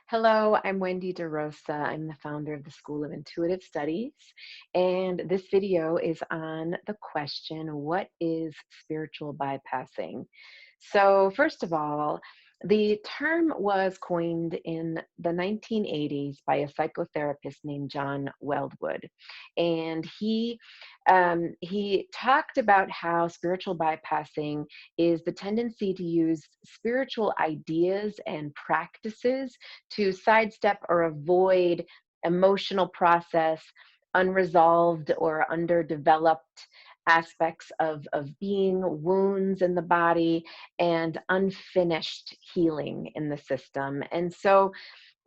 Hello, I'm Wendy De Rosa. I'm the founder of the School of Intuitive Studies, and this video is on the question, what is spiritual bypassing? So, first of all, the term was coined in the 1980s by a psychotherapist named John Weldwood, and he talked about how spiritual bypassing is the tendency to use spiritual ideas and practices to sidestep or avoid emotional process, unresolved or underdeveloped aspects of being, wounds in the body, and unfinished healing in the system. And so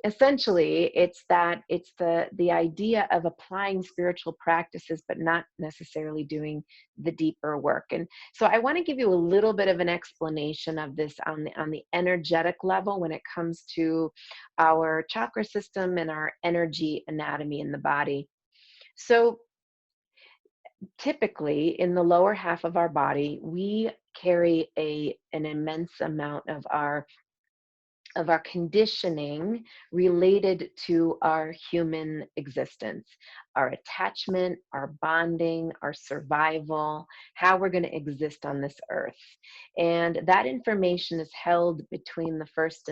essentially it's the idea of applying spiritual practices but not necessarily doing the deeper work. And so I want to give you a little bit of an explanation of this on the energetic level when it comes to our chakra system and our energy anatomy in the body. So typically in the lower half of our body we carry an immense amount of our conditioning related to our human existence, our attachment, our bonding, our survival, how we're going to exist on this earth. And that information is held between the first,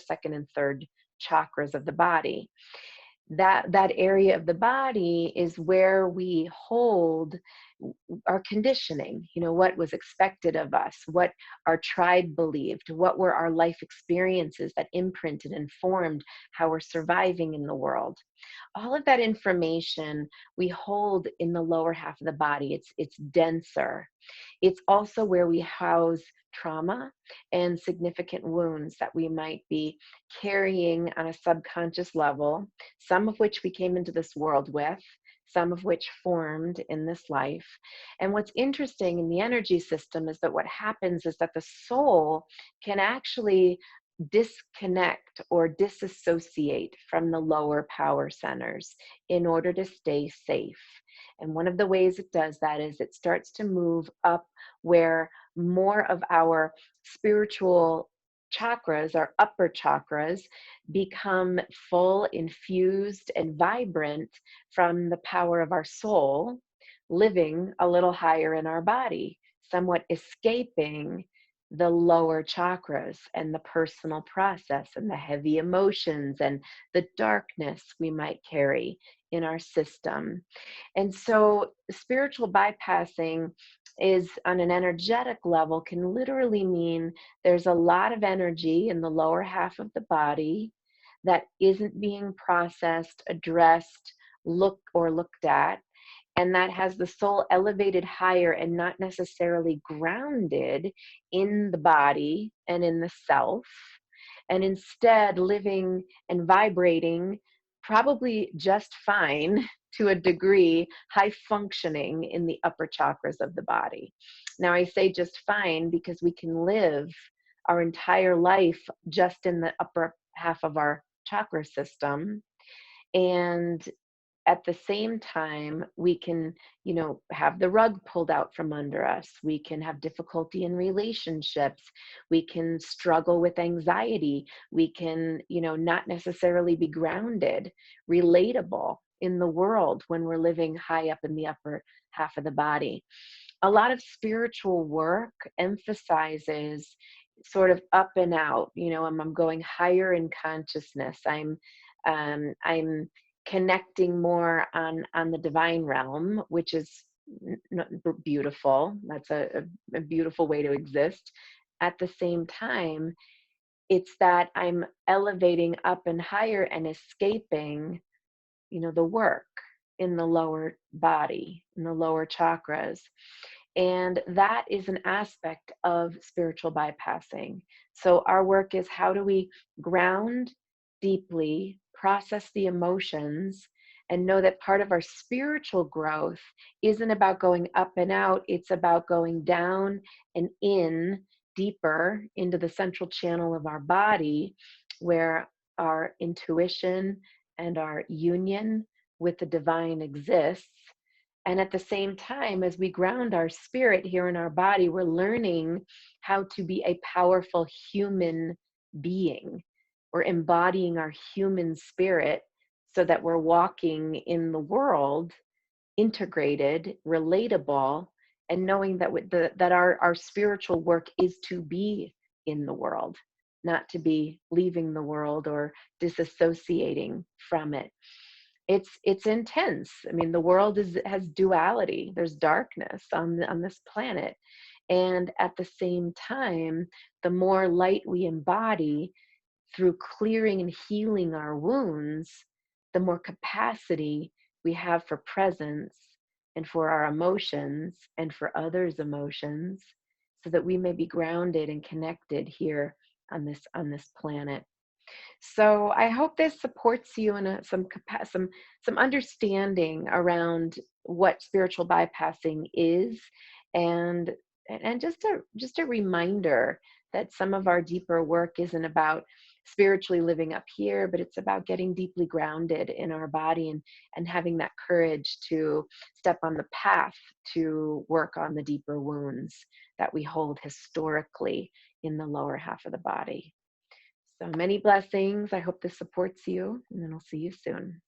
second, and third chakras of the body. That area of the body is where we hold our conditioning, what was expected of us, what our tribe believed, what were our life experiences that imprinted and formed how we're surviving in the world. All of that information we hold in the lower half of the body. It's denser. It's also where we house trauma and significant wounds that we might be carrying on a subconscious level, some of which we came into this world with, some of which formed in this life. And what's interesting in the energy system is that what happens is that the soul can actually disconnect or disassociate from the lower power centers in order to stay safe. And one of the ways it does that is it starts to move up where more of our spiritual chakras, our upper chakras, become full, infused, and vibrant from the power of our soul, living a little higher in our body, somewhat escaping the lower chakras and the personal process and the heavy emotions and the darkness we might carry in our system. And so spiritual bypassing is on an energetic level can literally mean there's a lot of energy in the lower half of the body that isn't being processed, addressed, looked at, and that has the soul elevated higher and not necessarily grounded in the body and in the self, and instead living and vibrating probably just fine to a degree, high functioning in the upper chakras of the body. Now, I say just fine because we can live our entire life just in the upper half of our chakra system, and at the same time we can have the rug pulled out from under us. We can have difficulty in relationships. We can struggle with anxiety. We can not necessarily be grounded, relatable in the world when we're living high up in the upper half of the body. A lot of spiritual work emphasizes sort of up and out. I'm going higher in consciousness. I'm connecting more on the divine realm, which is beautiful. That's a beautiful way to exist. At the same time, it's that I'm elevating up and higher and escaping, the work in the lower body, in the lower chakras. And that is an aspect of spiritual bypassing. So our work is, how do we ground deeply, process the emotions, and know that part of our spiritual growth isn't about going up and out, it's about going down and in deeper into the central channel of our body, where our intuition and our union with the divine exists. And at the same time, as we ground our spirit here in our body, we're learning how to be a powerful human being, We're embodying our human spirit so that we're walking in the world integrated, relatable, and knowing that that our spiritual work is to be in the world, not to be leaving the world or disassociating from it. It's intense. I mean, the world has duality. There's darkness on this planet, and at the same time, the more light we embody through clearing and healing our wounds, the more capacity we have for presence and for our emotions and for others' emotions, so that we may be grounded and connected here on this planet. So I hope this supports you in some understanding around what spiritual bypassing is, and just a reminder that some of our deeper work isn't about spiritually living up here, but it's about getting deeply grounded in our body, and having that courage to step on the path to work on the deeper wounds that we hold historically in the lower half of the body. So many blessings. I hope this supports you, and then I'll see you soon.